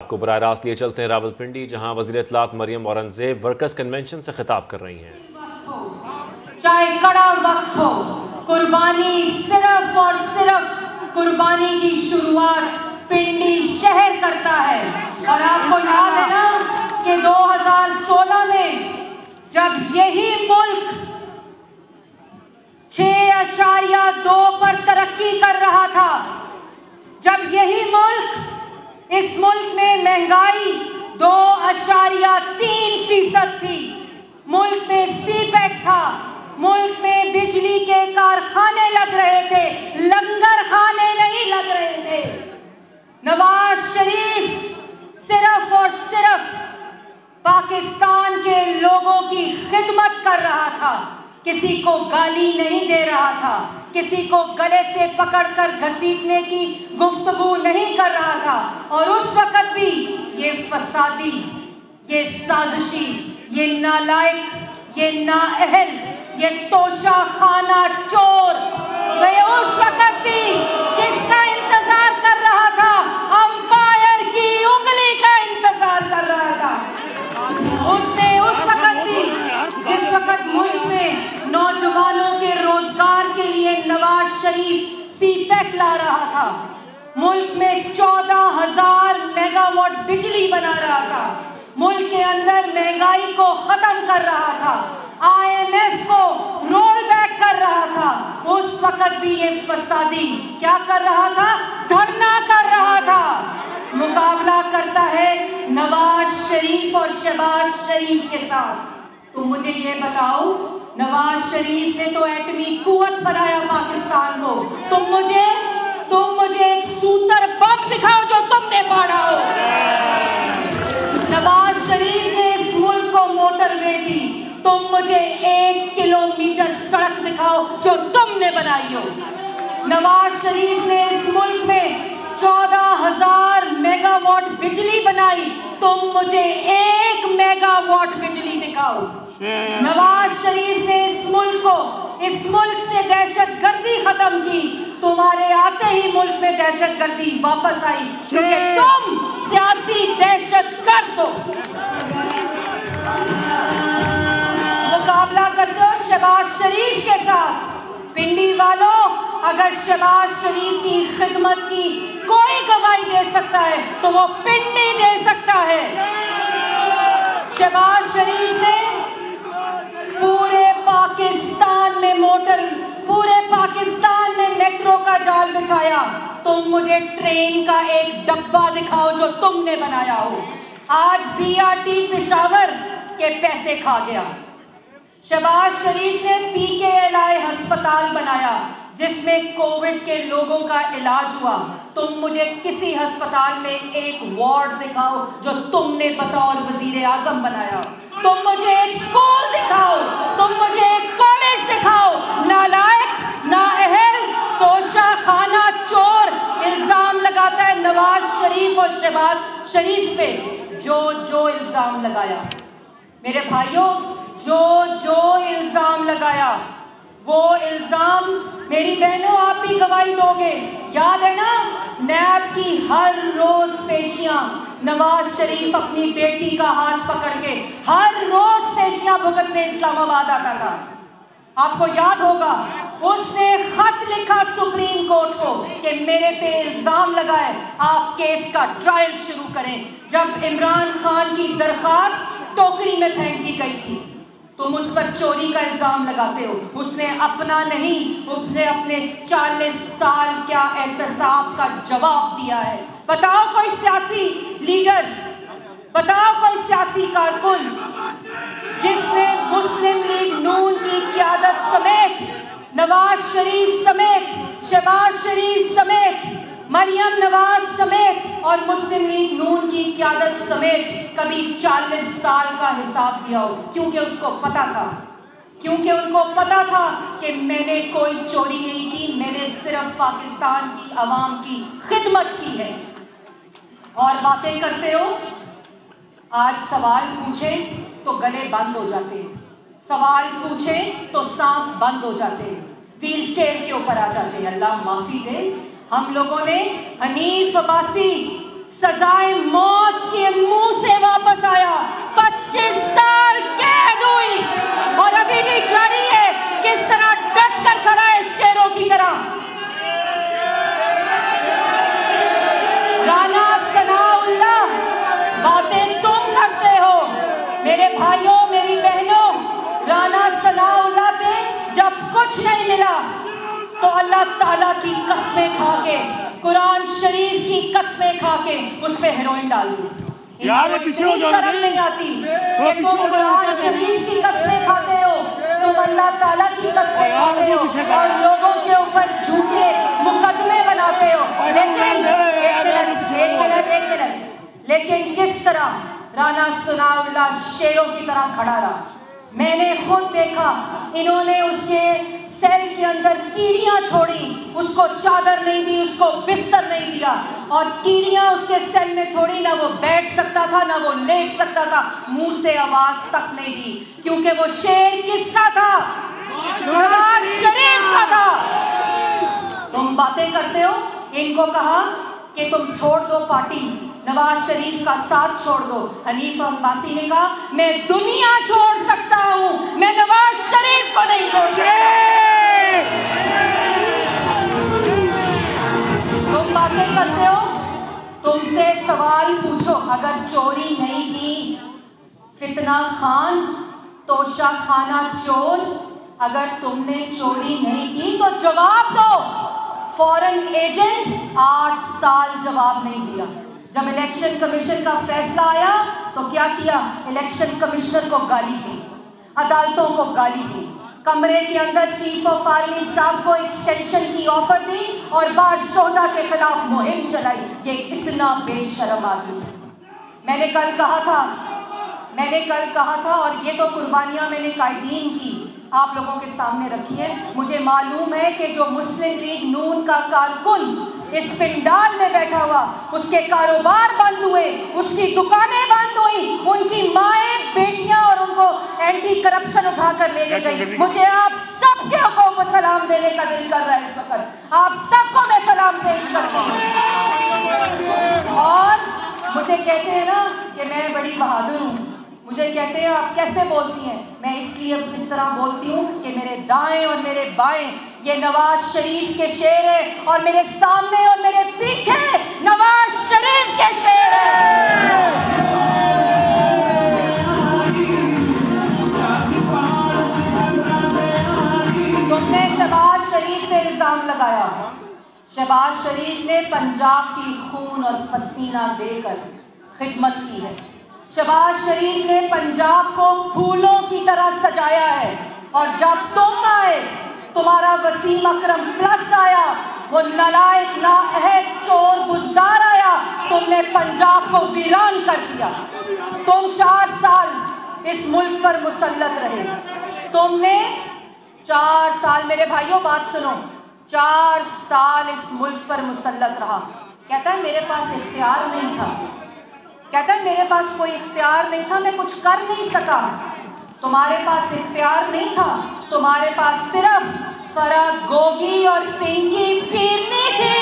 को बराह रास्त लिए चलते हैं रावलपिंडी, जहां वज़ीर इत्तलात मरियम औरंगज़ेब वर्कर्स कन्वेंशन से खिताब कर रही हैं। चाहे कड़ा वक्त हो, कुर्बानी सिर्फ और सिर्फ कुर्बानी की शुरुआत पिंडी शहर करता है। और आपको याद है ना कि 2016 में जब यही मुल्क 6.2 पर तरक्की कर रहा था, जब यही मुल्क, इस मुल्क में महंगाई 2.3% थी, मुल्क में सीपेक था, मुल्क में बिजली के कारखाने लग रहे थे, लंगर खाने नहीं लग रहे थे। नवाज शरीफ सिर्फ और सिर्फ पाकिस्तान के लोगों की खिदमत कर रहा था, किसी को गाली नहीं दे रहा था, किसी को गले से पकड़कर घसीटने की गुफ्तगू नहीं कर रहा था। और उस वक्त भी ये फसादी, ये साजिशी, ये नालायक, ये नाअहल, ये तोशा खाना चोर, वह उस वक्त भी किसका इंतजार कर रहा था? अंपायर की उंगली का इंतजार कर रहा था। उसने उस वक्त भी, जिस वक्त मुल्क में नौजवानों के रोजगार के लिए नवाज शरीफ सीपेक ला रहा था, मुल्क में 14,000 मेगावाट बिजली बना रहा था, मुल्क के अंदर महंगाई को खत्म कर रहा था, IMF को रोल बैक कर रहा था, उस वक्त भी ये फसादी क्या कर रहा था? धरना कर रहा था। मुकाबला करता है नवाज शरीफ और शहबाज शरीफ के साथ। तो मुझे ये बताओ, नवाज शरीफ ने तो एटमी कुव्वत बनाया पाकिस्तान को, तुम मुझे एक सूतर बम दिखाओ जो तुमने फाड़ा हो। नवाज शरीफ ने इस मुल्क को मोटरवे दी, तुम मुझे 1 किलोमीटर सड़क दिखाओ जो तुमने बनाई हो। नवाज शरीफ ने इस मुल्क में 14,000 मेगावाट बिजली बनाई, तुम मुझे 1 मेगावाट बिजली दिखाओ। नवाज शरीफ ने इस मुल्क से दहशतगर्दी खत्म की, तुम्हारे आते ही मुल्क में दहशतगर्दी वापस आई, क्योंकि तुम सियासी दहशतगर्द हो। मुकाबला करते हो शहबाज शरीफ के साथ। पिंडी वालों, अगर शहबाज शरीफ की खिदमत की कोई गवाही दे सकता है तो वो पिंडी दे सकता है। शहबाज शरीफ ने पूरे पाकिस्तान में मेट्रो का जाल बिछाया, तुम मुझे ट्रेन का एक डब्बा दिखाओ जो तुमने बनाया हो। आज BRT पेशावर के पैसे खा गया। शहबाज शरीफ ने PKLI अस्पताल बनाया जिसमें कोविड के लोगों का इलाज हुआ, तुम मुझे किसी अस्पताल में एक वार्ड दिखाओ जो तुमने बतौर वजीर आजम बनाया। तुम मुझे एक स्कूल दिखाओ, तुम मुझे एक कॉलेज दिखाओ। नालायक, नाअहल, तोशा खाना चोर इल्जाम लगाता है नवाज शरीफ और शहबाज शरीफ पे। जो इल्जाम लगाया मेरे भाइयों, जो इल्जाम लगाया, वो इल्जाम, मेरी बहनों आप भी गवाही दोगे, याद है ना? नैब की हर रोज पेशियां, नवाज शरीफ अपनी बेटी का हाथ पकड़ के हर रोज पेशियां भुगतने इस्लामाबाद आता था। आपको याद होगा, उसने खत लिखा सुप्रीम कोर्ट को कि मेरे पे इल्जाम लगाए, आप केस का ट्रायल शुरू करें। जब इमरान खान की दरखास्त टोकरी में फेंक दी गई थी, तुम उस पर चोरी का इल्जाम लगाते हो। उसने अपना नहीं, उसने अपने 40 साल क्या एहतसाब का जवाब दिया है। बताओ कोई सियासी लीडर, बताओ कोई सियासी कारकुन जिसने मुस्लिम लीग नून की क़यादत समेत, नवाज शरीफ समेत, शहबाज शरीफ समेत, मरियम नवाज समेत और मुस्लिम लीग नून की क़यादत समेत कभी 40 साल का हिसाब दिया हो। क्योंकि उनको पता था कि मैंने कोई चोरी नहीं की, मैंने सिर्फ पाकिस्तान की आवाम की खिदमत की है। और बातें करते हो, आज सवाल पूछे तो गले बंद हो जाते हैं, सवाल पूछे तो सांस बंद हो जाते हैं, व्हील चेयर के ऊपर आ जाते हैं। अल्लाह माफी दे, हम लोगों ने हनीफ अब्बासी सजाए मौत के मुंह से वापस आया, 25 साल कैद हुई और अभी भी जारी है। किस तरह डट कर खड़ा है शेरों की तरह। राना सनाउल्लाह, बातें तुम करते हो मेरे भाइयों मेरी बहनों। राना सनाउल्लाह पे जब कुछ नहीं मिला तो अल्लाह ताला की कसमें खा के, कुरान शरीफ की कसमें खा के उस पे हेरोइन डाल दी। इतनी शर्म नहीं आती कि तुम कुरान शरीफ की कसमें खाते हो, तुम अल्लाह ताला की कसमें खाते हो और लोगों के ऊपर झूठे मुकदमे बनाते हो। लेकिन एक मिनट, लेकिन किस तरह राना सनाउल्लाह शेरों की तरह खड़ा रहा। मैंने खुद देखा, इन्होंने उसके सेल के अंदर कीड़ियां छोड़ी, उसको चादर नहीं दी, उसको बिस्तर नहीं दिया और कीड़ियां उसके सेल में छोड़ी। ना वो बैठ सकता था, ना वो लेट सकता था, मुंह से आवाज तक नहीं दी, क्योंकि वो शेर किसका था? नवाज शरीफ का था। तुम बातें करते हो, इनको कहा कि तुम छोड़ दो पार्टी, नवाज शरीफ का साथ छोड़ दो। हनीफ अब्बासी ने कहा मैं दुनिया छोड़ सकता हूं, मैं नवाज शरीफ को नहीं छोड़ सकता। तुम बातें करते हो, तुमसे सवाल पूछो, अगर चोरी नहीं की, फितना खान तोशा खाना चोर, अगर तुमने चोरी नहीं की तो जवाब दो। फॉरेन एजेंट 8 साल जवाब नहीं दिया। जब इलेक्शन कमीशन का फैसला आया तो क्या किया? इलेक्शन कमिश्नर को गाली दी, अदालतों को गाली दी, कमरे के अंदर चीफ ऑफ आर्मी स्टाफ को एक्सटेंशन की ऑफर दी और बादशाह के खिलाफ मुहिम चलाई। ये इतना बेशर्म आदमी है। मैंने कल कहा था और ये तो कुर्बानियां मैंने कायदीन की आप लोगों के सामने रखी है। मुझे मालूम है कि जो मुस्लिम लीग नून का कारकुन इस पिंडाल में बैठा हुआ, उसके कारोबार बंद हुए, उसकी दुकानें बंद हुई, उनकी माएँ बेटियां और उनको एंटी करप्शन उठा कर ले गई। मुझे आप सबके को सलाम देने का दिल कर रहा है इस वक्त। आप सबको मैं सलाम पेश करती हूँ। और मुझे कहते हैं ना कि मैं बड़ी बहादुर हूँ, मुझे कहते हैं आप कैसे बोलती हैं, मैं इसलिए इस तरह बोलती हूँ कि मेरे दाएं और मेरे बाएं ये नवाज शरीफ के शेर है और मेरे सामने और मेरे पीछे नवाज शरीफ के शेर है। तुमने शहबाज शरीफ पे इल्जाम लगाया। शहबाज शरीफ ने पंजाब की खून और पसीना देकर खिदमत की है। शहबाज शरीफ ने पंजाब को फूलों की तरह सजाया है और जब तुम आए, तुम्हारा वसीम अकरम प्लस आया, वो नालायक नाअहद चोर बुजदार आया, तुमने पंजाब को वीरान कर दिया। तुम 4 साल इस मुल्क पर मुसल्लत रहे। तुमने 4 साल, मेरे भाइयों बात सुनो, 4 साल इस मुल्क पर मुसल्लत रहा। कहता है मेरे पास इख्तियार नहीं था, कहता है मेरे पास कोई इख्तियार नहीं था, मैं कुछ कर नहीं सका। तुम्हारे पास इख्तियार नहीं था, तुम्हारे पास सिर्फ फराग गोगी और पिंकी पीरनी थी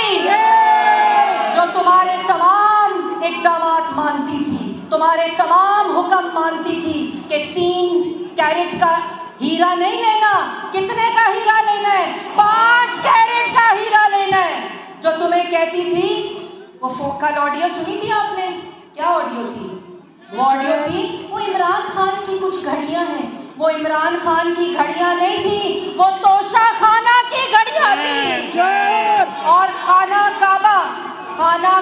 जो तुम्हारे तमाम इक़दामात मानती थी, तुम्हारे तमाम हुक्म मानती थी कि 3 कैरेट का हीरा नहीं लेना। कितने का हीरा लेना है? 5 कैरेट का हीरा लेना है। जो तुम्हें कहती थी, वो कल ऑडियो सुनी थी आपने? क्या ऑडियो थी? वो ऑडियो थी वो इमरान खान की कुछ घड़ियां हैं। वो इमरान खान की घड़ियां नहीं थी, वो तोशा खाना की घड़ियां थी। और खाना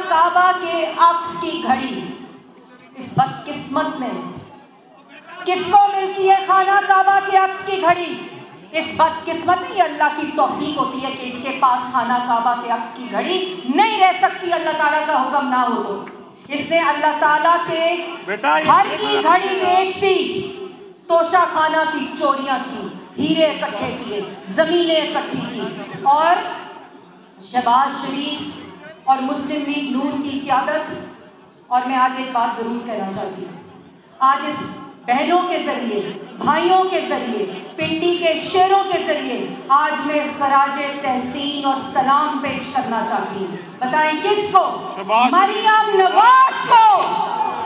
काबा के अक्स की घड़ी इस बदकिस्मत में किसको मिलती है? खाना काबा के अक्स की घड़ी इस बदकिस्मत में। अल्लाह की तौफीक होती है कि इसके पास खाना काबा के अक्स की घड़ी नहीं रह सकती, अल्लाह ताला का हुक्म ना हो तो। इसने अल्लाह ताला के घर की घड़ी बेच दी, तोशा खाना की चोरियां की, हीरे इकट्ठे किए, जमीनें इकट्ठी की। और शहबाज शरीफ और मुस्लिम लीग नून की क़यादत, और मैं आज एक बात ज़रूर कहना चाहती हूँ, आज इस बहनों के ज़रिए, भाइयों के ज़रिए पिंडी के शेरों के जरिए आज मैं खराजे तहसीन और सलाम पेश करना चाहती हूँ। बताएं किसको? मरियम नवाज को,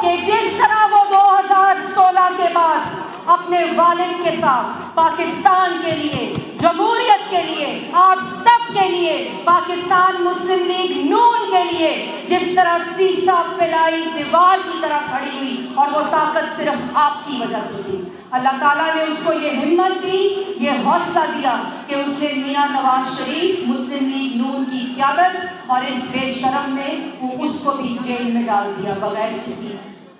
कि जिस तरह वो 2016 के बाद अपने वालिद के साथ पाकिस्तान के लिए, जमहूरियत के लिए, आप सब के लिए, पाकिस्तान मुस्लिम लीग नून के लिए जिस तरह सीसा पिलाई दीवार की तरह खड़ी हुई, और वो ताकत सिर्फ आपकी वजह से थी। अल्लाह ताला ने उसको ये हिम्मत दी, ये हौसला दिया कि उसने मियां नवाज शरीफ, मुस्लिम लीग नून की क़यादत और इस बेशरम ने उसको भी जेल में डाल दिया बगैर किसी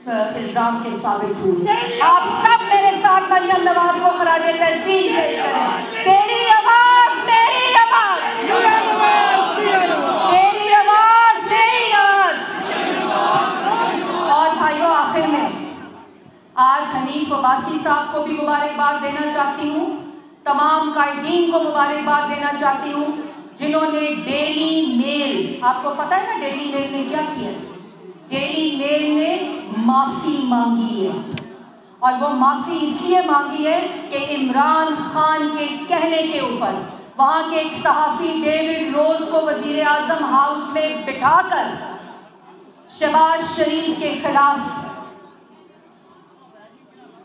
इल्जाम के साबित हुए। आप सब मेरे साथ मरियम नवाज को खराजे तहसीन पेश करें। तेरी आवाज मेरी आवाज, तेरी आवाज मेरी आवाज। और भाइयों, आखिर में आज हनीफ अब्बासी साहब को भी मुबारकबाद देना चाहती हूँ, तमाम कायदीन को मुबारकबाद देना चाहती हूँ जिन्होंने डेली मेल, आपको पता है ना डेली मेल ने क्या किया? डेली मेल ने माफ़ी मांगी है, और वो माफ़ी इसलिए मांगी है कि इमरान खान के कहने के ऊपर वहाँ के एक सहाफ़ी डेविड रोज़ को वज़ीर आज़म हाउस में बिठाकर शहबाज शरीफ के खिलाफ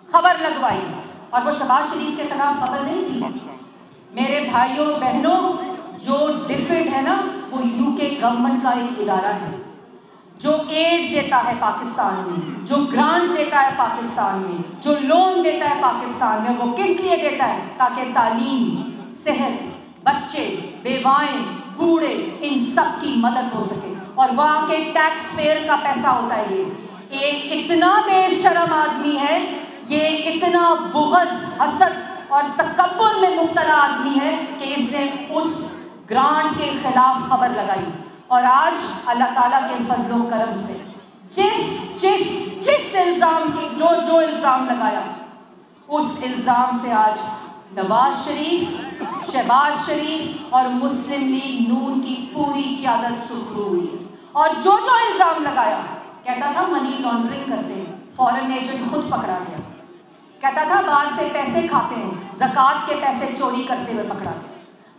खबर लगवाई, और वो शहबाज शरीफ के खिलाफ खबर नहीं थी। मेरे भाइयों बहनों, जो डिफिड है ना, वो यूके गवर्नमेंट का एक इदारा है जो एड देता है पाकिस्तान में, जो ग्रांट देता है पाकिस्तान में, जो लोन देता है पाकिस्तान में। वो किस लिए देता है? ताकि तालीम, सेहत, बच्चे, बेवाएं, बूढ़े, इन सब की मदद हो सके, और वहाँ के टैक्स पेयर का पैसा होता है। ये एक इतना बेशरम आदमी है, ये इतना बुग़्ज़, हसद और तकब्बुर में मुब्तला आदमी है कि इसने उस ग्रांट के खिलाफ खबर लगाई, और आज अल्लाह ताला के फजलो करम से जिस इल्ज़ाम की जो इल्ज़ाम लगाया, उस इल्ज़ाम से आज नवाज शरीफ, शहबाज शरीफ और मुस्लिम लीग नून की पूरी क़यादत सुरखरू हुई। और जो इल्ज़ाम लगाया, कहता था मनी लॉन्ड्रिंग करते हैं, फॉरेन एजेंट खुद पकड़ा गया। कहता था बाहर से पैसे खाते हैं, ज़कात के पैसे चोरी करते हुए पकड़ा गया।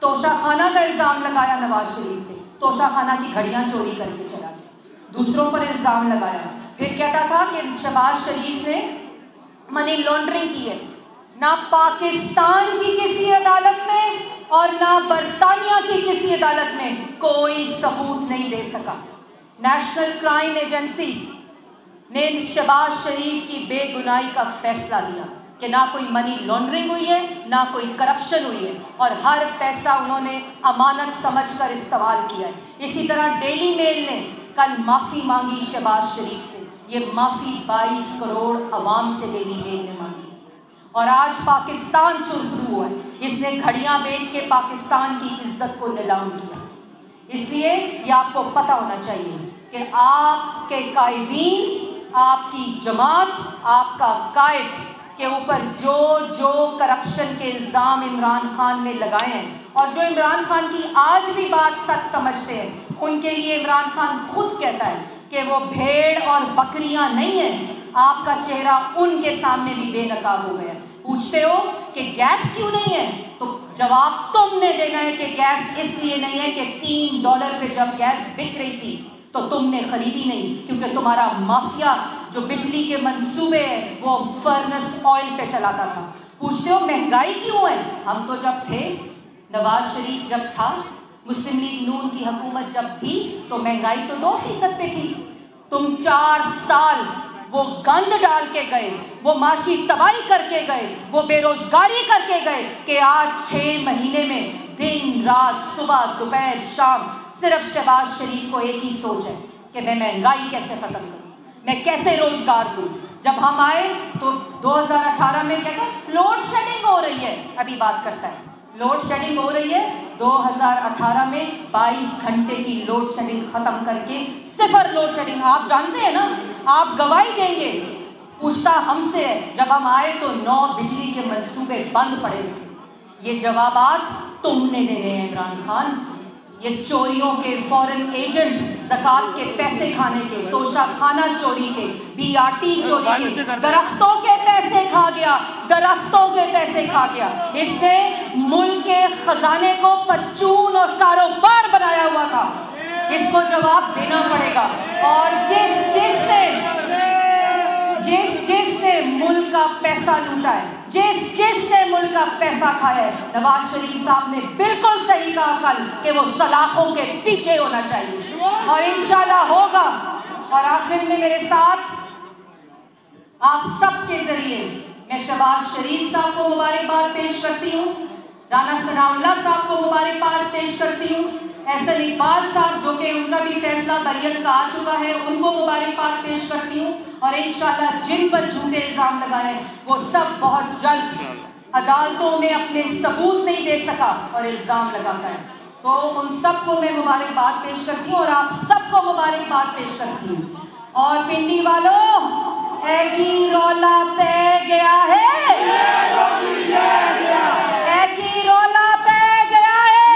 तोशाखाना का इल्ज़ाम लगाया नवाज शरीफ पे, तोशाखाना की घड़ियाँ चोरी करके चला गया। दूसरों पर इल्ज़ाम लगाया, फिर कहता था कि शहबाज शरीफ ने मनी लॉन्ड्रिंग की है। ना पाकिस्तान की किसी अदालत में और ना बरतानिया की किसी अदालत में कोई सबूत नहीं दे सका। नेशनल क्राइम एजेंसी ने शहबाज शरीफ की बेगुनाही का फैसला लिया कि ना कोई मनी लॉन्ड्रिंग हुई है, ना कोई करप्शन हुई है, और हर पैसा उन्होंने अमानत समझकर इस्तेमाल किया है। इसी तरह डेली मेल ने कल माफ़ी मांगी शहबाज शरीफ से। ये माफ़ी 22 करोड़ अवाम से डेली मेल ने मांगी, और आज पाकिस्तान सुरखरू हुआ है। इसने घड़ियाँ बेच के पाकिस्तान की इज्जत को नीलाम किया। इसलिए ये आपको पता होना चाहिए कि आपके कायदीन, आपकी जमात, आपका कायद के ऊपर जो करप्शन के इल्ज़ाम इमरान खान ने लगाए हैं, और जो इमरान खान की आज भी बात सच समझते हैं, उनके लिए इमरान खान खुद कहता है कि वो भेड़ और बकरियां नहीं हैं। आपका चेहरा उनके सामने भी बेनकाब हो गया। पूछते हो कि गैस क्यों नहीं है, तो जवाब तुमने देना है कि गैस इसलिए नहीं है कि $3 पे जब गैस बिक रही थी तो तुमने खरीदी नहीं, क्योंकि तुम्हारा माफिया जो बिजली के मंसूबे हैं वो फर्नेस ऑयल पे चलाता था। पूछते हो महंगाई क्यों है, हम तो जब थे, नवाज शरीफ जब था, मुस्लिम लीग नून की हुकूमत जब थी, तो महंगाई तो 2% पे थी। तुम 4 साल वो गंद डाल के गए, वो माशी तबाही करके गए, वो बेरोजगारी करके गए, कि आज 6 महीने में दिन रात, सुबह दोपहर शाम सिर्फ शहबाज शरीफ को एक ही सोच है कि मैं महंगाई कैसे ख़त्म करूँ, मैं कैसे रोज़गार दूँ। जब हम आए तो 2018 में कहता है लोड शेडिंग हो रही है, अभी बात करता है लोड शेडिंग हो रही है। 2018 में 22 घंटे की लोड शेडिंग ख़त्म करके 0 लोड शेडिंग। आप जानते हैं ना, आप गवाही देंगे। पूछता हमसे है, जब हम आए तो 9 बिजली के मंसूबे बंद पड़े थे। ये जवाबात तुमने देने हैं इमरान खान। ये चोरियों के, फॉरेन एजेंट, ज़कात के पैसे खाने के, तोशाखाना चोरी के, BRT चोरी के, दरख्तों के पैसे पैसे खा गया, दरख्तों के पैसे खा गया। इसने मुल्क के खजाने को परचून और कारोबार बनाया हुआ था। इसको जवाब देना पड़ेगा। और जिसने मुल्क का पैसा लूटा है, जिसने मुल्क का पैसा खाया है, नवाज शरीफ साहब ने बिल्कुल सही कहा कल कि वो सलाखों के पीछे होना चाहिए और इंशाल्लाह होगा। और आखिर में मेरे साथ आप सबके जरिए मैं शहबाज शरीफ साहब को मुबारकबाद पेश करती हूँ, राना सनाउल्लाह साहब को मुबारकबाद पेश करती हूँ, एहसन इकबाल साहब जो कि उनका भी फैसला बरियत का आ चुका है, उनको मुबारकबाद पेश करती हूँ। और इंशाल्लाह जिन पर झूठे इल्ज़ाम लगाए वो सब बहुत जल्द अदालतों में अपने सबूत नहीं दे सका और इल्ज़ाम लगाता है, तो उन सबको मैं मुबारकबाद पेश करती हूँ और आप सबको मुबारकबाद पेश करती हूँ। और पिंडी वालों, एक ही रौला पे गया है, एक ही रौला पे गया है।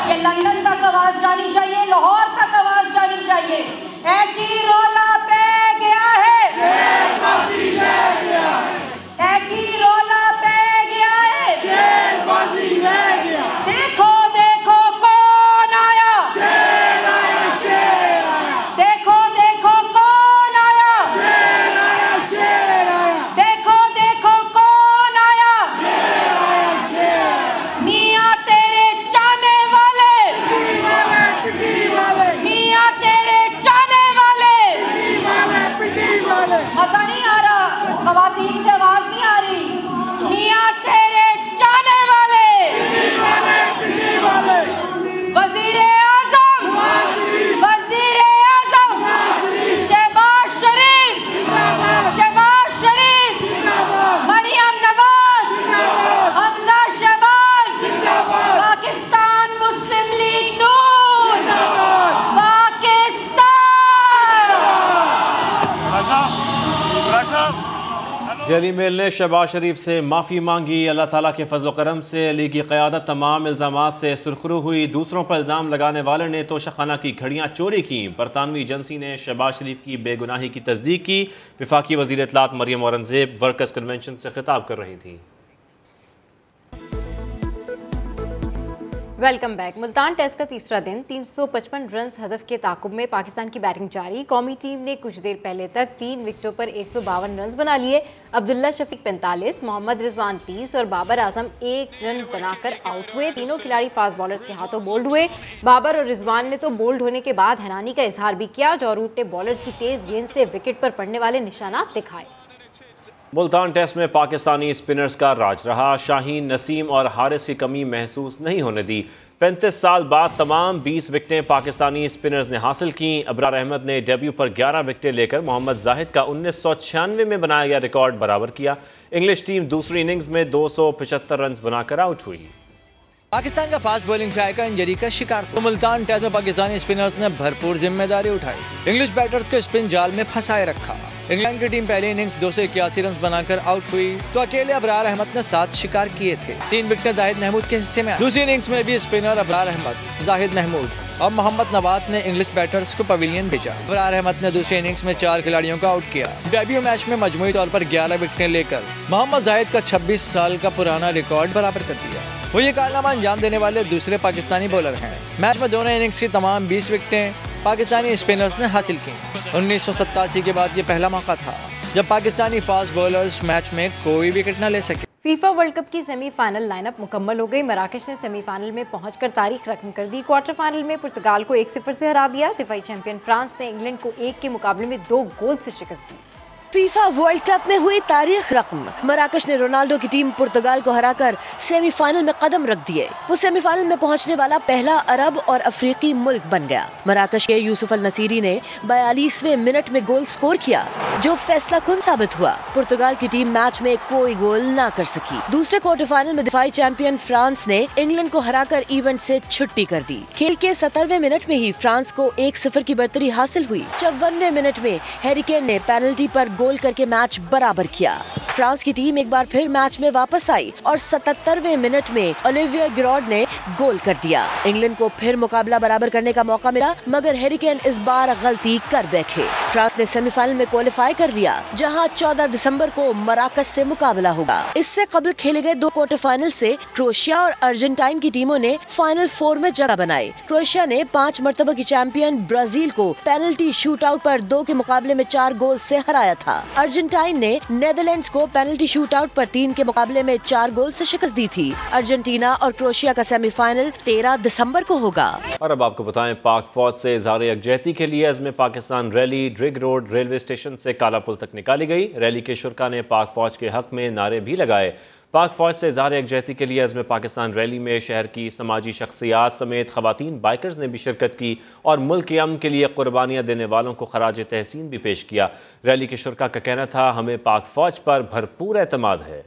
ये लंदन तक आवाज जानी चाहिए, लाहौर तक आवाज जानी चाहिए। एक ही रौला पे गया है, एक ही रौला पे गया है। देखो देखो कौन आया, देखो देखो कौन आया, देखो देखो कौन आया। मियाँ तेरे चाहने वाले, मियाँ तेरे चाहने वाले। मजा नहीं आ रहा, खवातीन से आवाज नहीं आ रही। मियाँ तेरे चाहने वाले, वजीर आजम, वजीर आजम शहबाज शरीफ, शहबाज शरीफ, मरियम नवाज, हमजा शहबाज, पाकिस्तान मुस्लिम लीग नून, पाकिस्तान। डेली मेल ने शहबाज शरीफ से माफ़ी मांगी। अल्लाह ताला के फजल करम से लीगी क़यादत तमाम इल्ज़ामात से सुरखरू हुई। दूसरों पर इल्ज़ाम लगाने वाले ने तोशाखाना की घड़ियाँ चोरी की। बरतानवी एजेंसी ने शहबाज शरीफ की बेगुनाही की तस्दीक की। वफाकी वज़ीर इत्तलात मरियम औरंगज़ेब वर्कर्स कन्वेंशन से खिताब कर रही थी। Welcome back. मुल्तान टेस्ट का तीसरा दिन 355 रन हदफ के ताकुब में पाकिस्तान की बैटिंग जारी। कौमी टीम ने कुछ देर पहले तक 3 विकेटों पर 152 रन बना लिए। अब्दुल्ला शफीक 45, मोहम्मद रिजवान 30 और बाबर आजम 1 रन बनाकर आउट हुए। तीनों खिलाड़ी फास्ट बॉलर्स के हाथों बोल्ड हुए। बाबर और रिजवान ने तो बोल्ड होने के बाद हैरानी का इजहार भी किया। जॉ रूट ने बॉलर्स की तेज गेंद से विकेट पर पड़ने वाले निशानात दिखाए। मुल्तान टेस्ट में पाकिस्तानी स्पिनर्स का राज रहा। शाहीन, नसीम और हारिस की कमी महसूस नहीं होने दी। 35 साल बाद तमाम 20 विकेटें पाकिस्तानी स्पिनर्स ने हासिल की। अबरार अहमद ने डेब्यू पर 11 विकेटें लेकर मोहम्मद जाहिद का 1996 में बनाया गया रिकॉर्ड बराबर किया। इंग्लिश टीम दूसरी इनिंग्स में 275 रन बनाकर आउट हुई। पाकिस्तान का फास्ट बॉलिंग ट्राई इंजरी का शिकार हुआ। मुल्तान टेस्ट में पाकिस्तानी स्पिनर्स ने भरपूर जिम्मेदारी उठाई। इंग्लिश बैटर्स को स्पिन जाल में फंसाए रखा। इंग्लैंड की टीम पहली इनिंग्स 281 रन बनाकर आउट हुई तो अकेले अबरार अहमद ने 7 शिकार किए थे। 3 विकेटें जाहिद महमूद के हिस्से में। दूसरी इनिंग्स में भी स्पिनर अबरार अहमद, जाहिद महमूद और मोहम्मद नवात ने इंग्लिश बैटर्स को पवेलियन भेजा। अबरार अहमद ने दूसरी इनिंग्स में 4 खिलाड़ियों को आउट किया। डेब्यू मैच में मजमूई तौर पर 11 विकेटें लेकर मोहम्मद जाहिद का 26 साल का पुराना रिकॉर्ड बराबर कर दिया। वो ये कारनामा अंजाम देने वाले दूसरे पाकिस्तानी बॉलर हैं। मैच में दोनों इनिंग्स की तमाम 20 विकेटें पाकिस्तानी स्पिनर्स ने हासिल की। 1987 के बाद ये पहला मौका था जब पाकिस्तानी फास्ट बॉलर्स मैच में कोई विकेट न ले सके। फीफा वर्ल्ड कप की सेमीफाइनल लाइनअप मुकम्मल हो गई। मराकश ने सेमीफाइनल में पहुंचकर तारीख रकम कर दी। क्वार्टर फाइनल में पुर्तगाल को 1-0 से हरा दिया। दिफाई चैंपियन फ्रांस ने इंग्लैंड को 1 के मुकाबले में 2 गोल से शिकस्त दी। फीफा वर्ल्ड कप में हुई तारीख रकम। मराकश ने रोनाल्डो की टीम पुर्तगाल को हराकर सेमीफाइनल में कदम रख दिए। वो सेमीफाइनल में पहुंचने वाला पहला अरब और अफ्रीकी मुल्क बन गया। मराकश के यूसुफ अल नसीरी ने 42वें मिनट में गोल स्कोर किया जो फैसला कुन साबित हुआ। पुर्तगाल की टीम मैच में कोई गोल न कर सकी। दूसरे क्वार्टर फाइनल में दिफाई चैंपियन फ्रांस ने इंग्लैंड को हराकर इवेंट से छुट्टी कर दी। खेल के 70वें मिनट में ही फ्रांस को 1-0 की बढ़तरी हासिल हुई। 54वें मिनट में हैरी केन ने पेनल्टी पर गोल करके मैच बराबर किया। फ्रांस की टीम एक बार फिर मैच में वापस आई और 77वें मिनट में ओलिवियर गिरोड ने गोल कर दिया। इंग्लैंड को फिर मुकाबला बराबर करने का मौका मिला, मगर हैरी केन इस बार गलती कर बैठे। फ्रांस ने सेमीफाइनल में क्वालिफाई कर लिया, जहां 14 दिसंबर को मराकश से मुकाबला होगा। इससे कबल खेले गए 2 क्वार्टर फाइनल से क्रोएशिया और अर्जेंटाइन की टीमों ने फाइनल 4 में जगह बनाई। क्रोएशिया ने 5 मरतबा की चैंपियन ब्राजील को पेनल्टी शूट आउट पर 2 के मुकाबले में 4 गोल से हराया था। अर्जेंटाइन ने नेदरलैंड्स को पेनल्टी शूट आउट पर 3 के मुकाबले में 4 गोल से शिकस्त दी थी। अर्जेंटीना और क्रोएशिया का सेमीफाइनल 13 दिसंबर को होगा। और अब आपको बताएं, पाक फौज से इज़हार यकजहती के लिए अज़्म Pakistan rally Drigh Road railway station से काला पुल तक निकाली गई। रैली के शुरा ने पाक फौज के हक में नारे भी लगाए। पाक फौज से इज़हार यकजहती के लिए अज़्म पाकिस्तान रैली में शहर की समाजी शख्सियात समेत खवातीन बाइकर्स ने भी शिरकत की और मुल्क के अमन के लिए कुर्बानियाँ देने वालों को खराज तहसीन भी पेश किया। रैली के शुरा का कहना था, हमें पाक फौज पर भरपूर एतमाद है।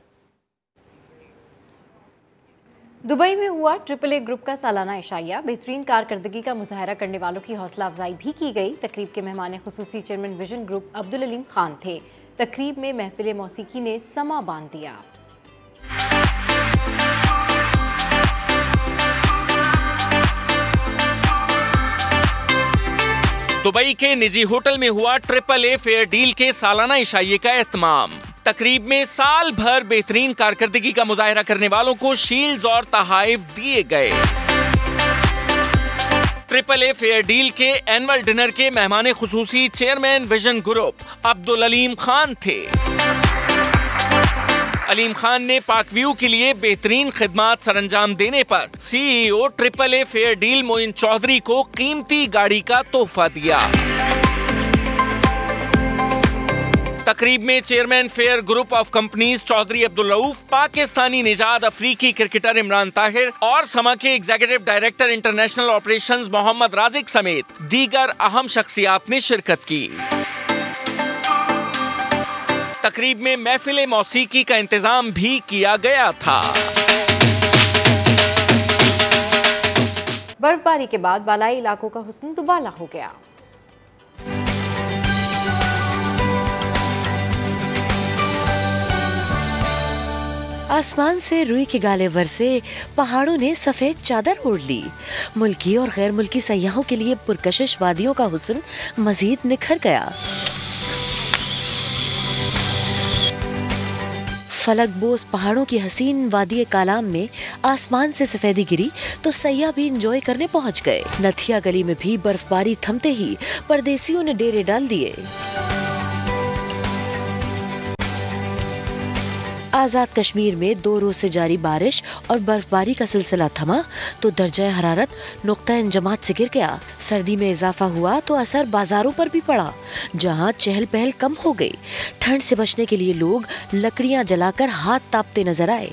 दुबई में हुआ AAA ग्रुप का सालाना इशाइया। बेहतरीन कारकर्दगी का मुजाहरा करने वालों की हौसला अफजाई भी की गई। तकरीब के मेहमान खुसूसी chairman Vision Group Abdul Aleem Khan थे। तकरीब में महफिल मौसीकी ने समा बांध दिया। दुबई के निजी होटल में हुआ AAA फेयर डील के सालाना इशाइये का एहतमाम। तकरीब में साल भर बेहतरीन कारकर्दगी का मुजाहरा करने वालों को शील्ड्स और तहाइफ दिए गए। AAA फेयर डील के एनुअल डिनर के मेहमान खुसूसी chairman Vision Group Abdul Aleem Khan थे। अलीम खान ने पाकव्यू के लिए बेहतरीन खिदमात सरंजाम देने पर CEO AAA Fair Deal Moin Chaudhry को कीमती गाड़ी का तोहफा दिया। तकरीब में chairman Fair Group of Companies Chaudhry Abdul Rauf, Pakistani निजाद अफ्रीकी क्रिकेटर इमरान ताहिर और समा के executive director international operations Mohammad Raziq समेत दीगर अहम शख्सियात ने शिरकत की। तकरीब में महफिल मौसीकी का इंतजाम भी किया गया था। बर्फबारी के बाद बालाई इलाकों का हुस्न दुबाला हो गया। आसमान से रुई के गाले बरसे, पहाड़ों ने सफेद चादर ओढ़ ली। मुल्की और गैर मुल्की सयाहों के लिए पुरकशिश वादियों का हुस्न मजीद निखर गया। फलक बोस पहाड़ों की हसीन वादी कालाम में आसमान से सफेदी गिरी तो सयाह भी इंजॉय करने पहुंच गए। नथिया गली में भी बर्फबारी थमते ही परदेसियों ने डेरे डाल दिए। आज़ाद कश्मीर में 2 रोज से जारी बारिश और बर्फबारी का सिलसिला थमा तो दर्जा हरारत नुक्ता इंजमात से गिर गया। सर्दी में इजाफा हुआ तो असर बाजारों पर भी पड़ा, जहां चहल पहल कम हो गई। ठंड से बचने के लिए लोग लकड़ियां जलाकर हाथ तापते नजर आए।